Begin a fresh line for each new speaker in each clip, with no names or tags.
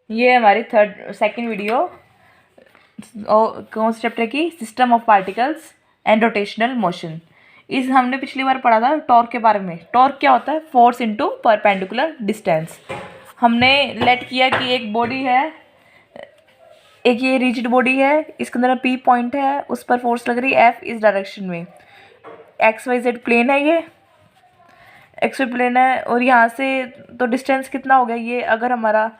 ये हमारी second video कौन से चैप्टर की, system of particles and rotational motion. इस हमने पिछली बार पढ़ा था टॉर्क के बारे में। टॉर्क क्या होता है? Force into perpendicular distance. हमने लेट किया कि एक बॉडी है, एक ये रिजिड बॉडी है, इसके अंदर पी पॉइंट है, उस पर फोर्स लग रही है एफ इस डायरेक्शन में। एक्स वाई जेड प्लेन है, ये एक्स वाई प्लेन है, और यहाँ से तो डिस्टेंस कितना हो गया ये, अगर हमारा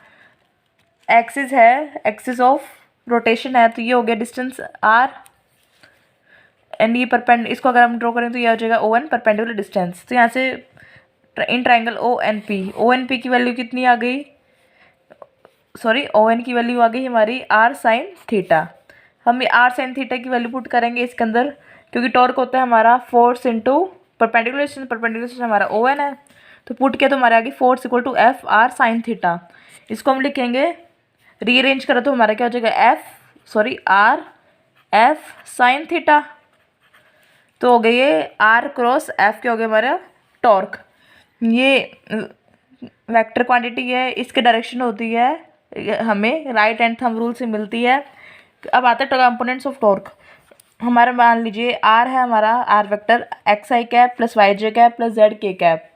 एक्सिस है, एक्सिस ऑफ रोटेशन है, तो ये हो गया डिस्टेंस आर, एंड ये इसको अगर हम ड्रॉ करें तो ये हो जाएगा ओ एन, परपेंडिकुलर डिस्टेंस। तो यहाँ से in triangle O N P की वैल्यू कितनी आ गई, सॉरी ओ एन की वैल्यू आ गई हमारी आर साइन थीटा। हम ये आर साइन थीटा की वैल्यू पुट करेंगे इसके अंदर, क्योंकि टॉर्क होता है हमारा force into perpendicular distance, perpendicular distance हमारा ओ एन है, तो पुट किया तो हमारे आगे force equal to F R sine theta. इसको हम लिखेंगे, रीअरेंज करें तो हमारा क्या हो जाएगा आर एफ साइन थीटा। तो हो गई ये आर क्रॉस एफ के हो गया हमारा टॉर्क। ये वेक्टर क्वांटिटी है, इसके डायरेक्शन होती है हमें राइट हैंड थंब रूल से मिलती है। अब आता है कंपोनेंट्स ऑफ टॉर्क। हमारा मान लीजिए आर है, हमारा R vector X I cap plus Y J cap plus Z K cap,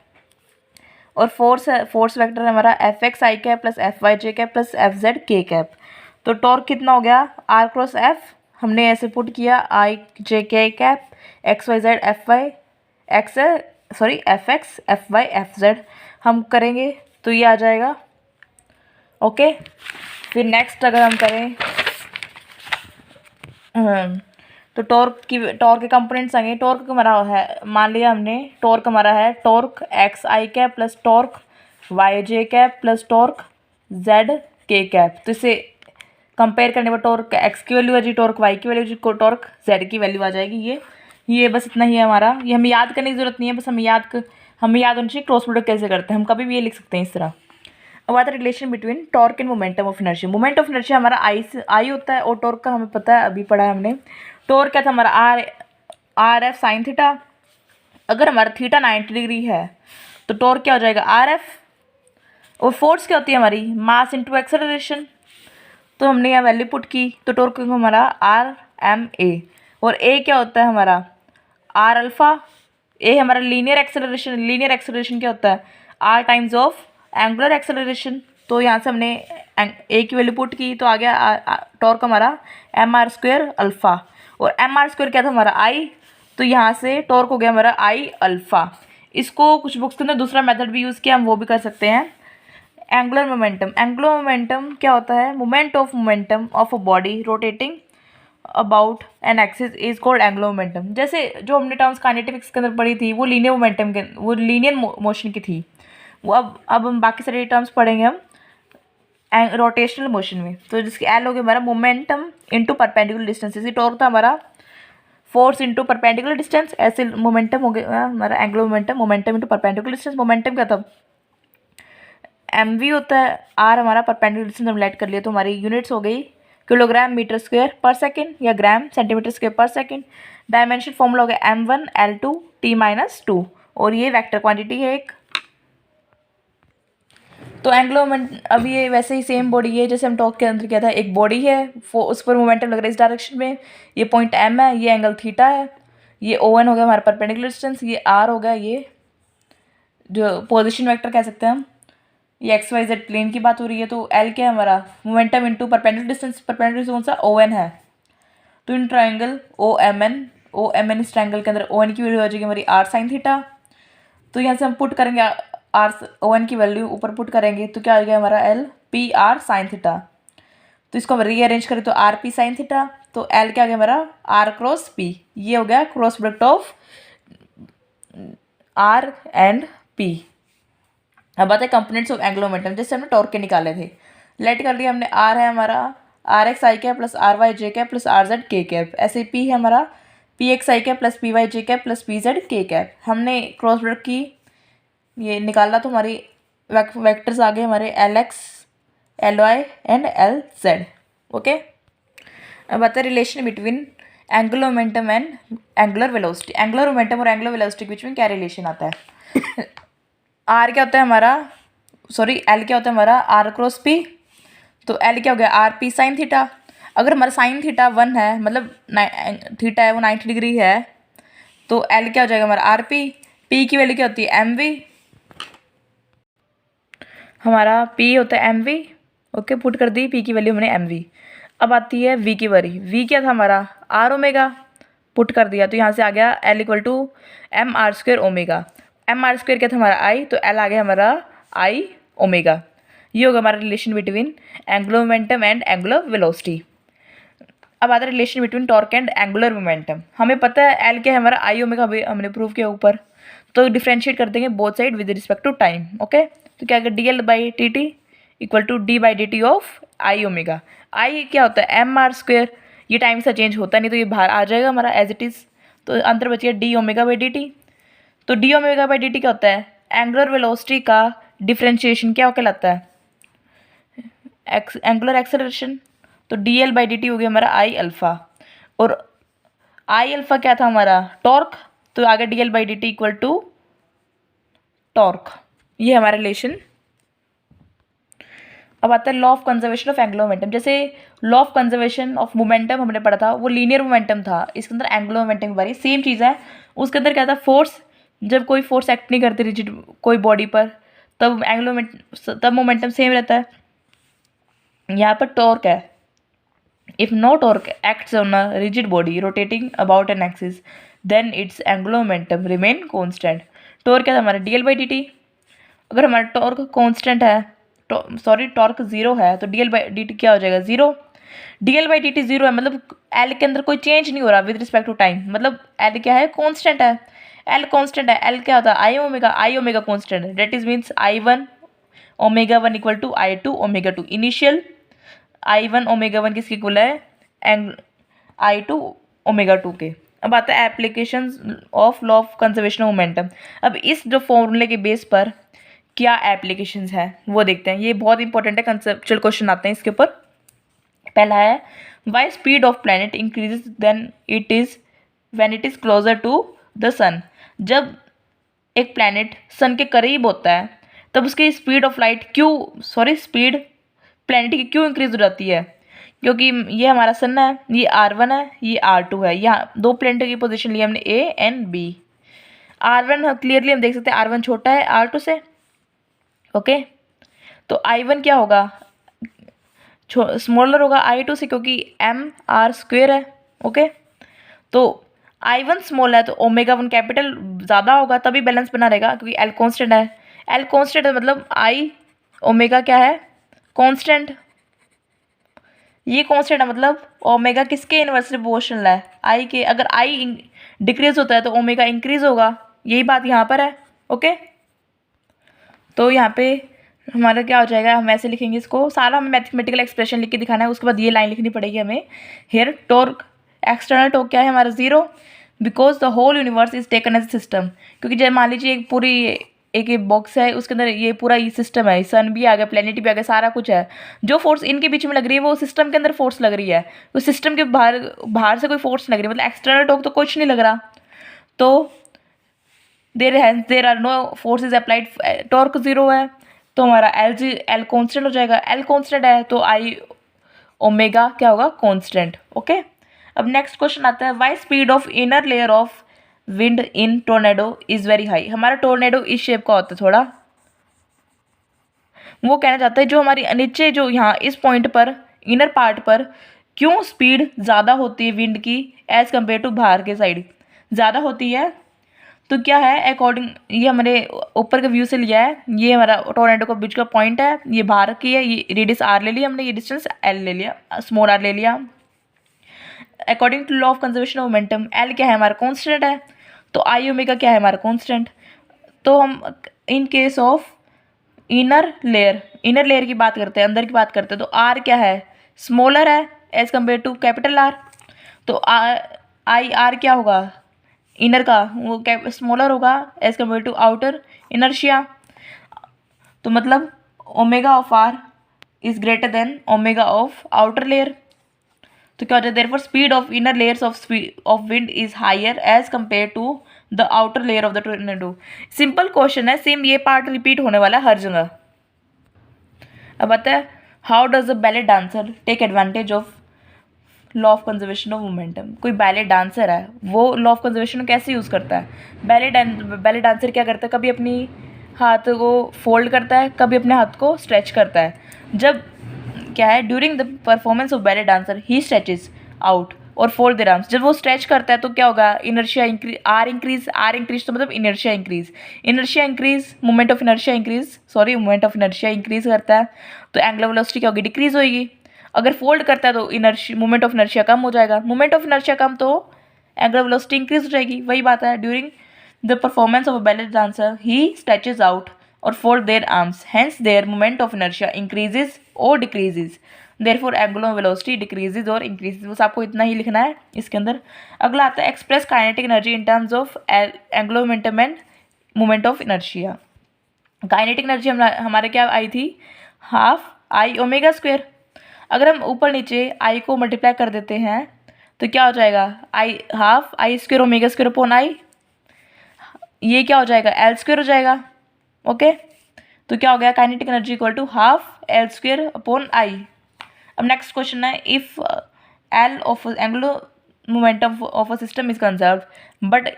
और फोर्स है, फोर्स वेक्टर है हमारा F X I cap plus F Y J cap plus F Z K cap. तो torque कितना हो गया are cross F, हमने ऐसे पुट किया I J K cap X Y Z F Y X F X F Y F Z हम करेंगे तो ये आ जाएगा। ओके, फिर नेक्स्ट अगर हम करें तो टॉर्क के कंपोनेंट्स आएंगे। टॉर्क हमारा है, मान लिया हमने टॉर्क हमारा है torque x I cap plus torque Y J cap plus torque Z K cap. तो इसे कंपेयर करने पर टॉर्क एक्स की वैल्यू आ जाएगी, टॉर्क वाई की वैल्यू, टॉर्क जेड की वैल्यू आ जाएगी। ये बस इतना ही है हमारा, ये हमें याद करने की जरूरत नहीं है, बस हमें याद होनी चाहिए क्रॉस प्रोडक्ट कैसे करते हैं। हम कभी भी ये लिख सकते हैं इस तरह। अब आता है relation between torque and momentum of inertia. Moment of inertia हमारा आई होता है, और टॉर्क का हमें पता है, अभी पढ़ा है हमने। टॉर्क क्या था हमारा आर एफ साइन थीटा। अगर हमारा थीटा 90 डिग्री है तो टॉर्क क्या हो जाएगा आर एफ। और फोर्स क्या होती है हमारी मास इंटू एक्सेलरेशन। तो हमने यहाँ वैल्यू पुट की तो टॉर्क हमारा आर एम ए, और ए क्या होता है हमारा आर अल्फा। ए हमारा लीनियर एक्सेलरेशन क्या होता है R times of angular acceleration. तो यहाँ से हमने ए की वैल्यू पुट की तो आ गया टॉर्क हमारा एम आर स्क्वेयर अल्फा, और एम आर स्क्वेयर क्या था हमारा आई, तो यहाँ से टॉर्क हो गया हमारा आई अल्फा। इसको कुछ बुक्स के अंदर दूसरा मेथड भी यूज़ किया, हम वो भी कर सकते हैं। एंगुलर मोमेंटम क्या होता है, momentum of a body rotating about an axis is called angular momentum. जैसे जो हमने टर्म्स काइनेटिक्स के अंदर पढ़ी थी वो लीनियर मोशन की थी, वो अब हम बाकी सारे टर्म्स पढ़ेंगे हम रोटेशनल मोशन में। तो जिसकी एल हो गया हमारा मोमेंटम इंटू परपेंडिकुलर डिस्टेंस। इसी टॉर्क था हमारा फोर्स इंटू परपेंडिकुलर डिस्टेंस, ऐसे मोमेंटम हो गया हमारा angular momentum into perpendicular distance. Momentum क्या था एम वी होता है, आर हमारा परपेंडिकुलर डिस्टेंस हम लेट कर लिया, तो हमारी यूनिट्स हो गई किलोग्राम मीटर स्क्वायर पर सेकेंड या ग्राम सेंटीमीटर स्क्वायर पर सेकेंड। डायमेंशन फॉर्मूला हो गया m1 L2 T-2, और ये वेक्टर क्वांटिटी है एक। तो एंगुलर मोमेंट अब ये वैसे ही सेम बॉडी है जैसे हम टॉक के अंदर किया था, एक बॉडी है उस पर मोमेंटम लग रहा है इस डायरेक्शन में, ये पॉइंट m है, ये एंगल थीटा है, ये O1 हो गया हमारा परपेंडिकुलर डिस्टेंस, ये R हो गया ये जो पोजिशन वेक्टर कह सकते हैं हम, ये एक्स वाई जेड प्लेन की बात हो रही है। तो एल क्या है हमारा मोमेंटम इंटू परपेंडिकुलर डिस्टेंस कौन सा ON है। तो in triangle O M N इस ट्राइंगल के अंदर ON की वैल्यू आ जाएगी हमारी आर साइन थीटा। तो यहाँ से हम पुट करेंगे आर ON की वैल्यू ऊपर पुट करेंगे तो क्या आ गया हमारा L P R sine theta. तो इसको हम रीअरेंज करें तो आर पी साइन थीटा, तो एल क्या आ गया हमारा आर क्रॉस पी। ये हो गया cross product of R and P. अब आता है कंपोनेंट्स ऑफ एंगुलर मोमेंटम, जैसे हमने टॉर्क के निकाले थे। लेट कर लिया हमने, आर है हमारा R X I cap plus R Y J cap plus R Z K cap. ऐसे पी है हमारा P X I cap plus P Y J cap plus P Z K cap. हमने cross product की ये निकाला तो हमारी vectors आ गए हमारे L X L Y and L Z. Okay, अब आता है relation between angular momentum and angular velocity. Angular momentum और एंगुलर वेलोसिटी के बीच में क्या रिलेशन आता है आर क्या होता है हमारा एल क्या होता है हमारा आर क्रॉस पी। तो एल क्या हो गया आर पी साइन थीटा। अगर हमारा साइन थीटा 1 है मतलब थीटा है वो 90 डिग्री है तो एल क्या हो जाएगा हमारा आर पी। पी की वैल्यू क्या होती है एम वी, हमारा पी होता है एम वी। ओके पुट कर दी पी की वैल्यू हमने एम वी। अब आती है वी की बारी। वी क्या था हमारा आर ओमेगा, पुट कर दिया तो यहाँ से आ गया L equal to M R square omega. M R square क्या था हमारा आई, तो एल आ गया हमारा आई ओमेगा। ये होगा हमारा relation between angular momentum and angular velocity. अब आता है relation between torque and angular momentum. हमें पता है एल क्या है हमारा आई ओमेगा, हमने प्रूव किया ऊपर, तो डिफ्रेंशिएट कर देंगे both side with respect to time. Okay तो क्या D L by T T equal to D by D T of I omega. I क्या होता है एम आर स्क्वेयर, ये टाइम से चेंज होता नहीं तो ये बाहर आ जाएगा हमारा एज इट इज़, तो अंतर बच गया D omega by D T. तो D omega by D T क्या होता है एंगुलर वेलोसिटी का डिफ्रेंशिएशन क्या कहलाता है एंगुलर एक्सेलरेशन। तो D L by D T हो गया हमारा आई अल्फ़ा, और आई अल्फ़ा क्या था हमारा टॉर्क, तो आगे D L by D T equal to torque. ये हमारा रिलेशन। अब आता है law of conservation of angular momentum. जैसे law of conservation of momentum हमने पढ़ा था वो लीनियर मोमेंटम था, इसके अंदर एंगुलर मोमेंटम की बारी सेम चीज़ है। उसके अंदर क्या था फोर्स, जब कोई फोर्स एक्ट नहीं करती रिजिड कोई बॉडी पर तब तब मोमेंटम सेम रहता है। यहाँ पर टॉर्क है, if no torque acts on a rigid body rotating about an axis then its angular momentum remain constant। Torque क्या था हमारा D L by D T. अगर हमारा टॉर्क कांस्टेंट है टॉर्क जीरो है तो D L by D T क्या हो जाएगा zero. D L by D T zero है मतलब एल के अंदर कोई चेंज नहीं हो रहा विद रिस्पेक्ट टू टाइम, मतलब एल क्या है कांस्टेंट है, एल कांस्टेंट है। एल क्या होता है आई ओमेगा कांस्टेंट है, that is means I one omega one equal to I two omega two. Initial I one omega one किसके इक्वल है and I two omega two के। अब आता है application of law of conservation of momentum. अब इस जो फॉर्मूले के बेस पर क्या एप्लीकेशंस हैं वो देखते हैं, ये बहुत इंपॉर्टेंट है, कंसेप्चुअल क्वेश्चन आते हैं इसके ऊपर। पहला है why speed of planet increases then it is when it is closer to the sun. जब एक प्लैनेट सन के करीब होता है तब उसकी speed of light speed planet की क्यों इंक्रीज हो जाती है, क्योंकि ये हमारा सन है, ये R1 है, ये R2 है। यहाँ दो प्लैनेट की पोजीशन ली हमने A and B। R1 clearly हम देख सकते हैं R1 छोटा है R2 से। ओके तो I1 क्या होगा स्मॉलर होगा I2 से क्योंकि M R स्क्वेयर है। ओके तो I1 स्मॉल है तो ओमेगा वन कैपिटल ज़्यादा होगा तभी बैलेंस बना रहेगा, क्योंकि L कॉन्स्टेंट है। L कॉन्स्टेंट है मतलब आई ओमेगा क्या है कांस्टेंट, ये कांस्टेंट है मतलब ओमेगा किसके इन्वर्सली प्रोपोर्शनल है आई के। अगर आई डिक्रीज होता है तो ओमेगा इंक्रीज होगा, यही बात यहाँ पर है। ओके तो यहाँ पे हमारा क्या हो जाएगा, हम ऐसे लिखेंगे इसको, सारा हमें मैथमेटिकल एक्सप्रेशन लिख के दिखाना है, उसके बाद ये लाइन लिखनी पड़ेगी हमें। हेयर टॉर्क एक्सटर्नल टॉर्क क्या है हमारा zero because the whole universe is taken as system. क्योंकि जब मान लीजिए एक पूरी एक बॉक्स है उसके अंदर ये पूरा ये सिस्टम है, सन भी आ गया प्लेनेट भी आ गया सारा कुछ है, जो फोर्स इनके बीच में लग रही है वो सिस्टम के अंदर फोर्स लग रही है, उस सिस्टम के बाहर से कोई फोर्स लग रही है, मतलब एक्सटर्नल टॉर्क तो कुछ नहीं लग रहा। तो there are no forces applied, torque zero है तो हमारा एल कॉन्स्टेंट हो जाएगा। एल कॉन्स्टेंट है तो आई ओमेगा क्या होगा कॉन्स्टेंट। ओके अब नेक्स्ट क्वेश्चन आता है why speed of inner layer of wind in tornado is very high. हमारा टोर्नेडो इस शेप का होता है थोड़ा, वो कहना चाहता है जो हमारी नीचे जो यहाँ इस पॉइंट पर इनर पार्ट पर क्यों स्पीड ज़्यादा होती है विंड की एज़ कम्पेयर टू बाहर के साइड ज़्यादा होती है। तो क्या है अकॉर्डिंग, ये हमारे ऊपर के व्यू से लिया है, ये हमारा टोर्नेडो का बीच का पॉइंट है, ये बाहर की है, ये रेडियस आर ले लिया हमने, ये डिस्टेंस एल ले लिया, स्मॉल आर ले लिया। According to law of conservation of momentum L क्या है हमारा कॉन्स्टेंट है तो आई ओमेगा क्या है हमारा कॉन्स्टेंट। तो हम in case of inner layer की बात करते हैं, अंदर की बात करते हैं, तो आर क्या है स्मॉलर है as compared to capital R. तो आई आर क्या होगा इनर का वो स्मॉलर होगा as compared to outer inertia. तो मतलब omega of R is greater than omega of outer layer. तो क्या हो जाए therefore speed of inner layers of wind is higher as compared to the outer layer of the tornado. Simple question है, same ये part repeat होने वाला है हर जगह। अब आता है how does a ballet dancer take advantage of law of conservation of momentum. कोई बैले डांसर है वो लॉ ऑफ कंजर्वेशन कैसे यूज़ करता है। बैले डांसर क्या करता है, कभी अपनी हाथ को फोल्ड करता है, कभी अपने हाथ को स्ट्रेच करता है। जब क्या है, during the performance of ballet dancer he stretches out और फोल्ड देयर आर्म्स। जब वो स्ट्रेच करता है तो क्या होगा, इनर्शिया इंक्रीज, आर इंक्रीज तो मतलब inertia increase, moment of inertia increase करता है, तो एंगुलर वेलोसिटी क्या होगी, डिक्रीज होगी। अगर फोल्ड करता है तो इनर्शिया, मोमेंट ऑफ इनर्शिया कम हो जाएगा, मोमेंट ऑफ इनर्शिया कम तो एंगुलर वेलोसिटी इंक्रीज हो जाएगी। वही बात है, during the performance of a ballet dancer he stretches out और fold their arms, hence their moment of inertia increases और decreases, therefore angular velocity decreases और इंक्रीजेज। बस आपको इतना ही लिखना है इसके अंदर। अगला आता है express kinetic energy in terms of angular momentum end moment of inertia. Kinetic energy हमारे क्या आई थी, हाफ आई ओमेगा स्क्वायर। अगर हम ऊपर नीचे आई को मल्टीप्लाई कर देते हैं तो क्या हो जाएगा, I half I square omega square upon I, ये क्या हो जाएगा, एल स्क्वायर हो जाएगा। ओके, तो क्या हो गया, kinetic energy equal to half L square upon I. अब नेक्स्ट क्वेश्चन है, if L of angular momentum of a system is conserved but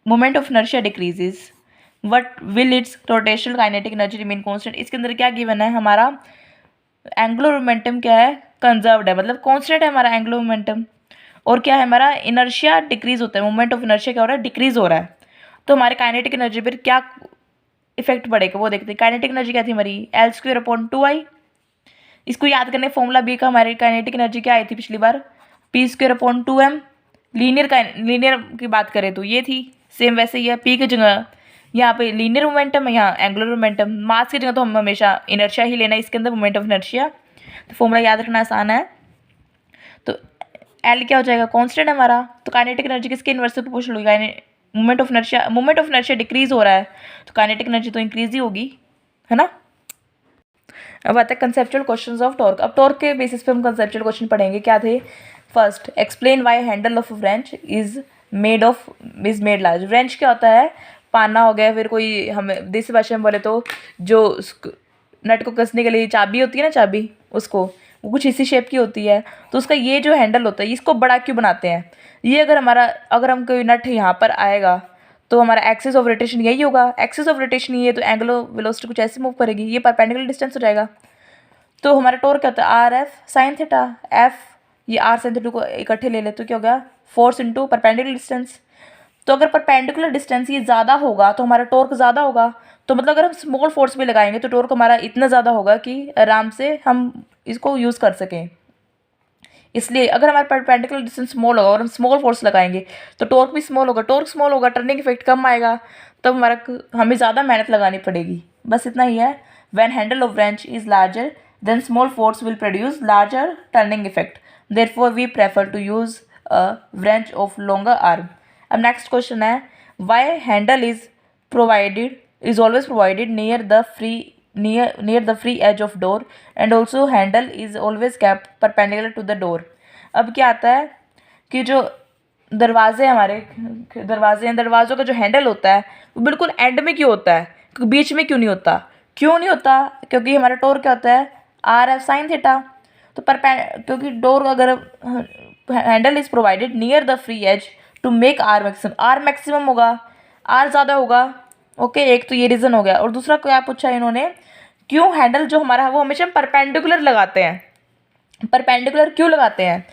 moment of inertia decreases, what will its rotational kinetic energy remain constant. इसके अंदर क्या given है, हमारा angular momentum क्या है, conserved है, मतलब कॉन्स्टेंट है हमारा एंगुलर मोमेंटम, और क्या है हमारा इनर्शिया डिक्रीज होता है, मोमेंट ऑफ इनर्शिया क्या हो रहा है, डिक्रीज हो रहा है। तो हमारे काइनेटिक एनर्जी पर क्या इफेक्ट पड़ेगा वो देखते हैं। काइनेटिक एनर्जी क्या थी हमारी, एल स्क्वायर अपॉन 2i। इसको याद करने फॉर्मूला बी का, हमारी काइनेटिक एनर्जी क्या आई थी पिछली बार, P square upon 2m। Linear की बात करें तो ये थी, सेम वैसे ही है, पी की जगह यहाँ पे लीनियर मोमेंटम है, यहाँ एंगुलर मोमेंटम। मास की जगह तो हम हमेशा इनर्शिया ही लेना है इसके अंदर, मोमेंट ऑफ इनर्शिया। तो फॉर्मूला याद रखना आसान है। तो एल क्या हो जाएगा, कॉन्स्टेंट है हमारा, तो काइनेटिक एनर्जी किसके इनवर्स से प्रोपोर्शनल होगी, मोमेंट ऑफ इनर्शिया डिक्रीज हो रहा है तो काइनेटिक एनर्जी तो इंक्रीज ही होगी, है ना। अब आता है कंसेप्चुअल क्वेश्चंस ऑफ टॉर्क। अब टॉर्क के बेसिस पे हम कंसेप्चुअल क्वेश्चन पढ़ेंगे। क्या थे, first, explain why handle of wrench is made large. Wrench क्या होता है, पाना हो गया, फिर कोई हमें देसी भाषा में बोले तो जो नट को कसने के लिए चाबी होती है ना, चाबी उसको, वो कुछ इसी शेप की होती है, तो उसका ये जो हैंडल होता है इसको बड़ा क्यों बनाते हैं, ये अगर हम कोई नट यहाँ पर आएगा तो हमारा एक्सिस ऑफ रोटेशन यही होगा, एक्सिस ऑफ रोटेशन ये, तो एंगुलर वेलोसिटी कुछ ऐसे मूव करेगी, ये परपेंडिकुलर डिस्टेंस हो जाएगा। तो हमारा टॉर्क क्या होता है, R F sine theta, F ये आर साइन थीटा को इकट्ठे ले ले तो क्या होगा, फोर्स इंटू परपेंडिकुलर डिस्टेंस। तो अगर परपेंडिकुलर डिस्टेंस ये ज़्यादा होगा तो हमारा टॉर्क ज़्यादा होगा, तो मतलब अगर हम स्मॉल फोर्स भी लगाएंगे तो टॉर्क हमारा इतना ज़्यादा होगा कि आराम से हम इसको यूज़ कर सकें। इसलिए अगर हमारा परपेंडिकुलर डिस्टेंस स्मॉल होगा और हम स्मॉल फोर्स लगाएंगे तो टॉर्क भी स्मॉल होगा, टर्निंग इफेक्ट कम आएगा, तब हमें ज़्यादा मेहनत लगानी पड़ेगी। बस इतना ही है। When handle of wrench is larger then small force will produce larger turning effect, therefore we prefer to use a wrench of longer arm. अब नेक्स्ट क्वेश्चन है, why handle is always provided near the free edge of door and also handle is always kept perpendicular to the door। अब क्या आता है कि जो दरवाज़ों का जो हैंडल होता है वो बिल्कुल एंड में क्यों होता है, बीच में क्यों नहीं होता, क्योंकि हमारा टॉर्क क्या होता है, आर एफ साइन थीटा। तो क्योंकि डोर अगर handle is provided near the free edge to make R maximum होगा, आर ज़्यादा होगा। ओके, एक तो ये रीज़न हो गया, और दूसरा क्या पूछा इन्होंने, क्यों हैंडल जो हमारा है वो हमेशा परपेंडिकुलर लगाते हैं। परपेंडिकुलर क्यों लगाते हैं,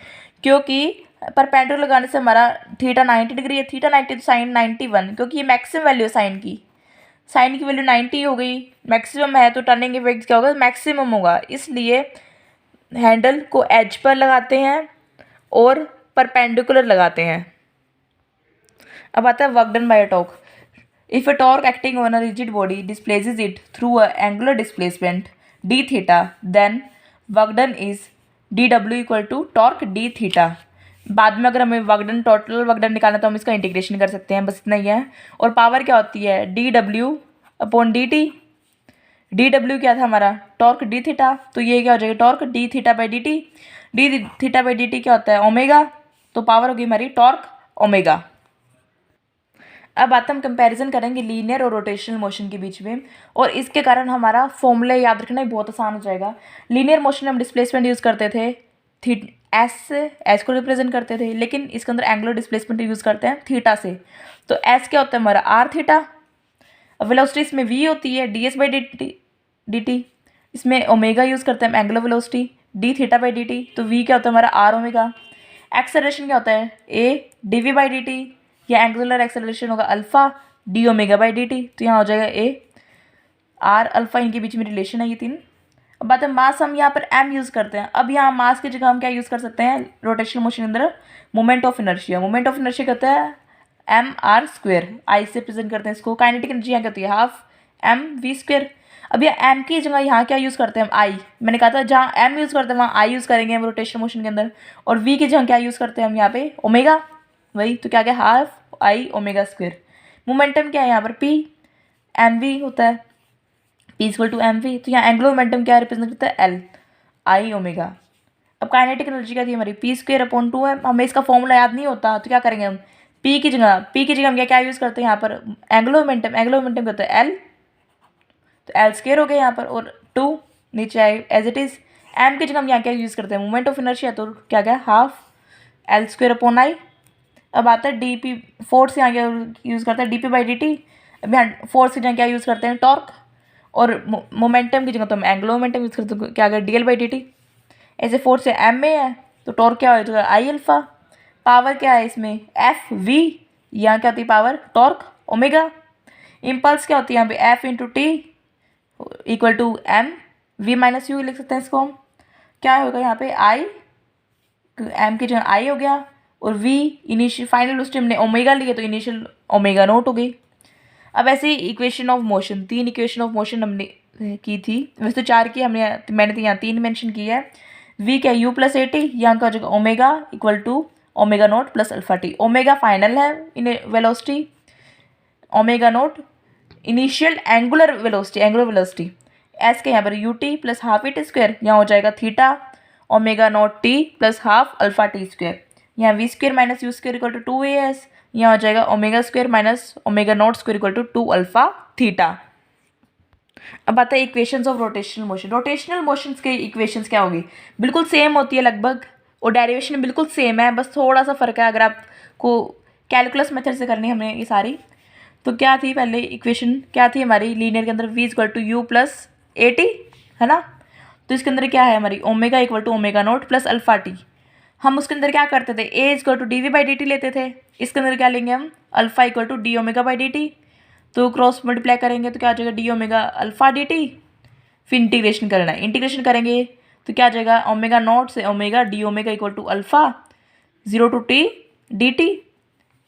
क्योंकि परपेंडिकुलर लगाने से हमारा थीटा 90 डिग्री है, थीटा 90 तो साइन 91, क्योंकि ये मैक्सिमम वैल्यू है साइन की वैल्यू 90 हो गई, मैक्सिमम है तो टर्निंग इफेक्ट क्या होगा, मैक्सिमम होगा। इसलिए हैंडल को एज पर लगाते हैं और परपेंडिकुलर लगाते हैं। अब आता है work done by a torque. If a torque acting on a rigid body displaces it through a angular displacement d theta, then work done is dw equal to torque d theta। बाद में अगर हमें total work done निकालना तो हम इसका integration कर सकते हैं, बस इतना ही है। और पावर क्या होती है, dw अपॉन dt। dw क्या था हमारा, टॉर्क d थीटा, तो ये क्या हो जाएगा, torque d theta by dt। d theta by dt क्या होता है, ओमेगा, तो पावर होगी हमारी टॉर्क ओमेगा। अब बात हम कंपैरिजन करेंगे लीनियर और रोटेशनल मोशन के बीच में, और इसके कारण हमारा फॉर्मूला याद रखना भी बहुत आसान हो जाएगा। लीनियर मोशन में हम डिस्प्लेसमेंट यूज़ करते थे एस को रिप्रेजेंट करते थे, लेकिन इसके अंदर एंगुलर डिस्प्लेसमेंट यूज़ करते हैं थीटा से। तो एस क्या होता है हमारा आर थीटा। वेलोसिटी इसमें वी होती है D S by D T. इसमें ओमेगा यूज़ करते हैं angular velocity D theta by D T. तो वी क्या होता है हमारा आर ओमेगा। एक्सेलरेशन क्या होता है A D we by D T, या एंगुलर एक्सेलरेशन होगा alpha D omega by D T. तो यहाँ हो जाएगा ए आर अल्फा, इनके बीच में रिलेशन है ये तीन। अब बात है मास, हम यहाँ पर एम यूज़ करते हैं। अब यहाँ मास की जगह हम क्या यूज़ कर सकते हैं रोटेशनल मोशन के अंदर, moment of inertia. Moment of inertia कहता है एम आर स्क्वेयर, आई से प्रेजेंट करते हैं इसको। काइनेटिक एनर्जी यहाँ कहती है हाफ एम वी स्क्वेयर। अब यहाँ एम की जगह यहाँ क्या यूज़ करते हैं हम आई। मैंने कहा था जहाँ एम यूज़ करते हैं वहाँ आई यूज़ करेंगे हम रोटेशनल मोशन के अंदर, और वी की जगह क्या यूज़ करते हैं हम यहाँ पे ओमेगा। वही तो क्या half I omega square. Momentum क्या है यहाँ पर पी एम वी होता है, P equal to M V. तो यहाँ एंगुलर मोमेंटम क्या रिप्रेजेंट करता है एल आई ओमेगा। अब काइनेटिक एनर्जी क्या थी हमारी पी स्क्वेयर अपॉन 2 है। हमें इसका फॉर्मूला याद नहीं होता तो क्या करेंगे हम P की जगह हम क्या यूज़ करते हैं यहाँ पर एंगुलर मोमेंटम करते हैं एल, तो एल स्क्वेयर हो गया यहाँ पर, और 2 नीचे आए एज इट इज़। एम की जगह हम यहाँ क्या यूज़ करते हैं मोमेंट ऑफ इनर्शिया, तो क्या गया half L square upon I. अब आता है डी पी, फोर्स यहाँ क्या यूज़ करते हैं D P by D T. अब यहाँ फोर्स की जगह क्या यूज़ करते हैं टॉर्क, और मोमेंटम की जगह तो हम एंगुलर मोमेंटम यूज़ करते हैं, क्या अगर D L by D T. ऐसे फोर्स है एम में है तो टॉर्क क्या हो जाएगा आई अल्फा। पावर क्या है इसमें एफ वी, यहाँ क्या होती है पावर टॉर्क ओमेगा। इम्पल्स क्या होती है यहाँ पे F into T equal to M V minus U लिख सकते हैं इसको हम। क्या होगा यहाँ पे आई, एम की जगह आई हो गया, और वी इनिशियल फाइनल उस टाइम हमने ओमेगा लिए तो इनिशियल ओमेगा नोट हो गई। अब ऐसे ही equation of motion, 3 equation of motion हमने की थी, वैसे तो 4 की मैंने तो यहाँ 3 मेंशन की है। वी क्या यू प्लस ए टी, यहाँ का हो जाएगा omega equal to omega naught plus alpha t. Omega final है in velocity, omega naught initial angular velocity. S के यहाँ पर u T plus half a t square, यहाँ हो जाएगा theta omega naught T plus half alpha T square. यहाँ v square minus you square equal to 2as, यहाँ हो जाएगा omega square minus omega naught square equal to 2 alpha theta. अब आता है equations of rotational motion. Rotational motions के equations क्या होगी, बिल्कुल सेम होती है लगभग, और डेरिवेशन बिल्कुल सेम है, बस थोड़ा सा फ़र्क है। अगर आपको कैलकुलस मेथड से करनी है हमने ये सारी, तो क्या थी पहले इक्वेशन क्या थी हमारी लीनियर के अंदर v equal to u plus a t है ना। तो इसके अंदर क्या है हमारी omega equal to omega naught plus alpha t. हम उसके अंदर क्या करते थे a equal to d we by D t लेते थे। इसके अंदर क्या लेंगे हम alpha equal to d omega by D T, तो क्रॉस मल्टीप्लाई करेंगे तो क्या आ जाएगा d omega alpha d T. फिर इंटीग्रेशन करना है, इंटीग्रेशन करेंगे तो क्या आ जाएगा ओमेगा नॉट से omega D omega equal to alpha 0 to T D T.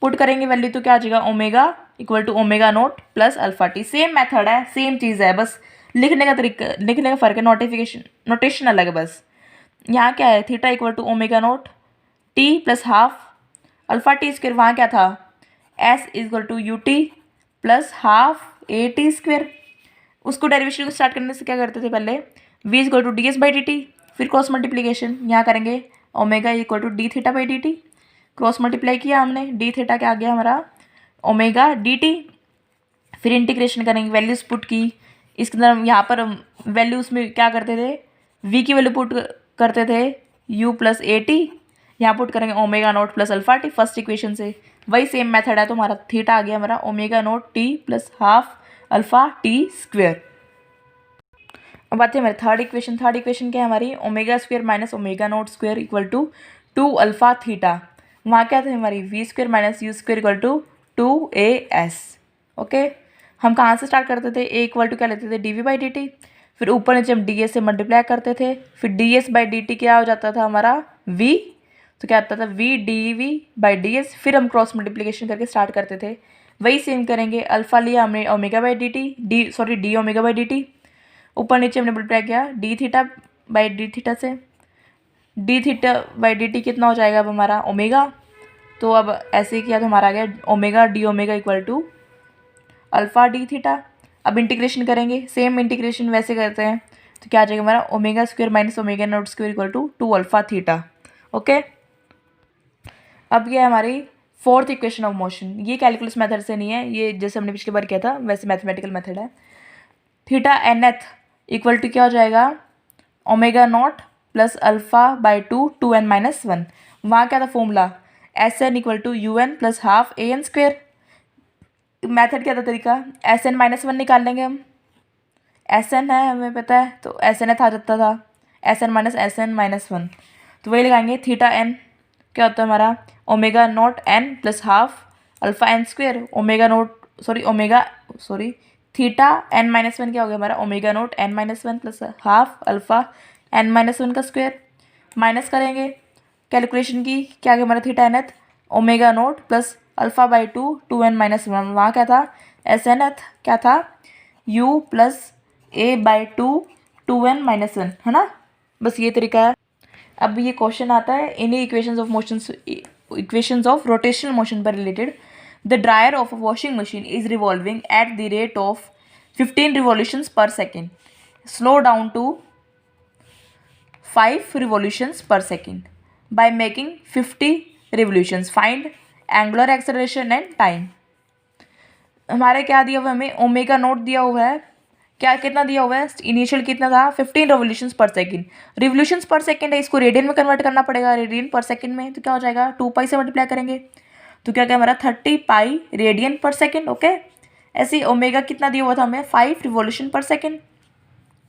Put करेंगे वैल्यू तो क्या आ जाएगा omega equal to omega naught plus alpha T. Same method है, सेम चीज़ है, बस लिखने का तरीका, लिखने का फ़र्क है, नोटेशन अलग है बस। यहाँ क्या है theta equal to omega naught T plus half alpha T square, वहाँ क्या था S equal to U T plus half A T square. उसको डेरिवेशन को स्टार्ट करने से क्या करते थे पहले V equal to D S by D T, फिर क्रॉस मल्टीप्लीकेशन यहाँ करेंगे omega equal to D theta by D T. Cross multiply किया हमने, डी थीटा क्या आ गया हमारा ओमेगा डी टी। फिर इंटीग्रेशन करेंगे, वैल्यूज पुट की इसके अंदर, यहाँ पर वैल्यूज में क्या करते थे वी की वैल्यू पुट करते थे u प्लस ए टी, यहाँ पुट करेंगे omega naught plus alpha T first equation से। वही सेम मेथड है, तो हमारा थीटा आ गया हमारा omega naught T plus half alpha T square. अब आते हैं हमारे थर्ड इक्वेशन क्या है हमारी omega square minus omega naught square equal to 2 alpha theta. वहाँ क्या था हमारी V square minus you square equal to 2as। Okay, हम कहाँ से स्टार्ट करते थे ए इक्वल टू क्या लेते थे D we by D T, फिर ऊपर नीचे हम डी एस से मल्टीप्लाई करते थे, फिर D S by D T क्या हो जाता था हमारा v, तो क्या आता था v D we by D S. फिर हम क्रॉस मल्टीप्लिकेशन करके स्टार्ट करते थे, वही सेम करेंगे। अल्फा लिया हमने omega by D t, d omega by D t, ऊपर नीचे हमने मल्टीप्लाई किया d theta by d theta से। D theta by D t कितना हो जाएगा अब हमारा ओमेगा, तो अब ऐसे ही किया तो हमारा आ गया omega D omega equal to alpha D theta. अब इंटीग्रेशन करेंगे, सेम इंटीग्रेशन वैसे करते हैं, तो क्या आ जाएगा हमारा omega square minus omega naught square equal to 2 alpha theta. Okay, अब ये हमारी फोर्थ इक्वेशन ऑफ मोशन, ये कैलकुलस मेथड से नहीं है, ये जैसे हमने पिछली बार किया था वैसे मैथमेटिकल मेथड है। Theta nth equal to क्या हो जाएगा, omega naught plus alpha by two N minus one. वहाँ क्या था formula, S N equal to U N plus half A N square. Method क्या था तरीका, एस एन माइनस वन निकाल लेंगे हम, एस एन है हमें पता है तो एस एन एथ आ जाता था, एस एन माइनस वन, तो वही लगाएंगे। थीटा एन क्या होता है हमारा, omega naught N plus half alpha N square, theta N minus one क्या हो गया हमारा, omega naught N minus one plus half alpha N minus one का स्क्वायर। माइनस करेंगे कैलकुलेशन की, क्या गया हमारा theta nth, omega naught plus alpha by two N minus one. वहाँ क्या था, एस एन एथ क्या था, U plus A by two N minus one, है ना। बस ये तरीका है। अब ये क्वेश्चन आता है इन्हीं इक्वेशंस ऑफ रोटेशनल मोशन पर related. The dryer of a washing machine is revolving at the rate of 15 revolutions per second, slow down to 5 revolutions per second by making 50 revolutions, find angular acceleration and time. हमारे क्या दिया हुआ है, हमें omega naught दिया हुआ है, क्या कितना दिया हुआ है, इनिशियल कितना था 15 रिवोल्यूशंस पर सेकंड। रिवोल्यूशंस पर सेकंड है, इसको रेडियन में कन्वर्ट करना पड़ेगा, रेडियन पर सेकंड में, तो क्या हो जाएगा 2 पाई से मल्टीप्लाई करेंगे तो क्या क्या हमारा 30 पाई रेडियन पर सेकंड। ओके, ऐसे ही ओमेगा कितना दिया हुआ था हमें 5 रिवोल्यूशन पर सेकंड,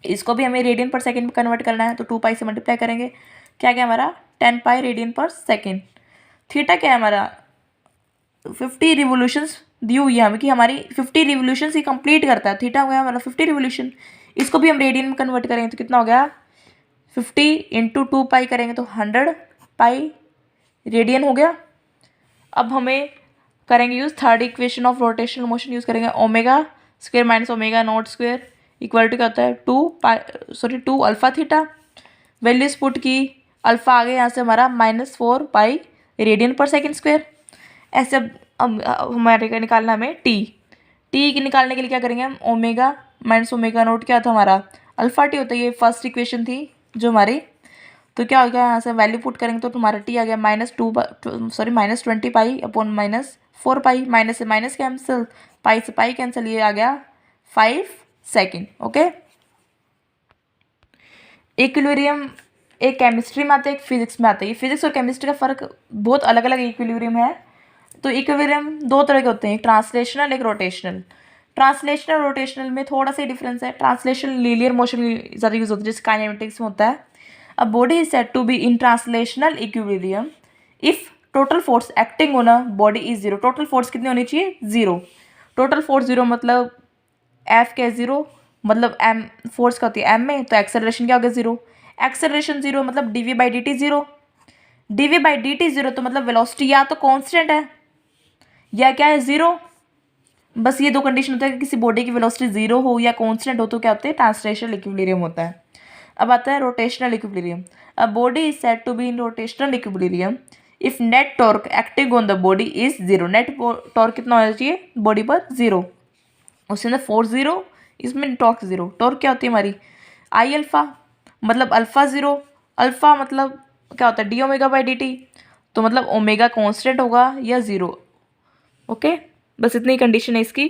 इसको भी हमें रेडियन पर सेकंड में कन्वर्ट करना है तो 2 पाई से मल्टीप्लाई करेंगे, क्या क्या हमारा 10 पाई रेडियन पर सेकंड। थीटा क्या है हमारा 50 रिवोल्यूशंस दी हुई है हमें कि हमारी 50 रिवोल्यूशन ही कंप्लीट करता है, थीटा हो गया हमारा 50 रिवोल्यूशन, इसको भी हम रेडियन में कन्वर्ट करेंगे तो कितना हो गया 50 इंटू 2 पाई करेंगे तो 100 पाई रेडियन हो गया। अब हमें करेंगे use third equation of rotational motion, use करेंगे omega square minus omega naught square equal to क्या होता है 2 अल्फा थीटा। वैल्यूज पुट की, अल्फा आ गया यहाँ से हमारा -4 pi radian per second square. ऐसे अब हमारे का निकालना हमें टी निकालने के लिए क्या करेंगे हम, ओमेगा माइनस ओमेगा नोट क्या था हमारा अल्फा टी होता है, ये फर्स्ट इक्वेशन थी जो हमारी, तो क्या हो गया यहाँ से वैल्यू पुट करेंगे तो तुम्हारा टी आ गया -20 पाई अपॉन -4 पाई, माइनस से माइनस कैंसिल, पाई से पाई कैंसिल, ये आ गया 5 सेकेंड। ओके, इक्विलिब्रियम एक केमिस्ट्री में आता है एक फिजिक्स में आता है, ये फिजिक्स और केमिस्ट्री का फर्क बहुत अलग अलग इक्विलिब्रियम है। तो इक्विलिब्रियम 2 तरह के होते हैं, एक ट्रांसलेशनल एक रोटेशनल। ट्रांसलेशनल रोटेशनल में थोड़ा सा डिफरेंस है, ट्रांसलेशनल लीनियर मोशन ज़्यादा यूज होता है जैसे काइनेमेटिक्स में होता है। A body is said to be in translational equilibrium if total force acting on a body is zero. Total force कितनी होनी चाहिए, जीरो। टोटल फोर्स जीरो मतलब एफ क्या है जीरो, मतलब एम फोर्स क्या होती है एम में, तो एक्सेलरेशन क्या हो गया जीरो। एक्सेलरेशन जीरो मतलब D by D T zero, D by D T zero तो मतलब वेलोसिटी या तो कांस्टेंट है या क्या है जीरो। बस ये 2 कंडीशन होता है कि किसी बॉडी की वेलोसिटी जीरो हो या कांस्टेंट हो तो क्या होता है ट्रांसलेशनल इक्विलिब्रियम होता है। अब आता है rotational equilibrium. A body is said to be in rotational equilibrium if net torque acting on the body is zero. Net torque कितना होना चाहिए बॉडी पर, जीरो। उसके अंदर फोर्स जीरो, इसमें टॉर्क जीरो। टॉर्क क्या होती है हमारी आई अल्फा, मतलब अल्फा जीरो, अल्फा मतलब क्या होता है D omega by D T, तो मतलब ओमेगा कांस्टेंट होगा या जीरो। ओके, बस इतनी कंडीशन है इसकी।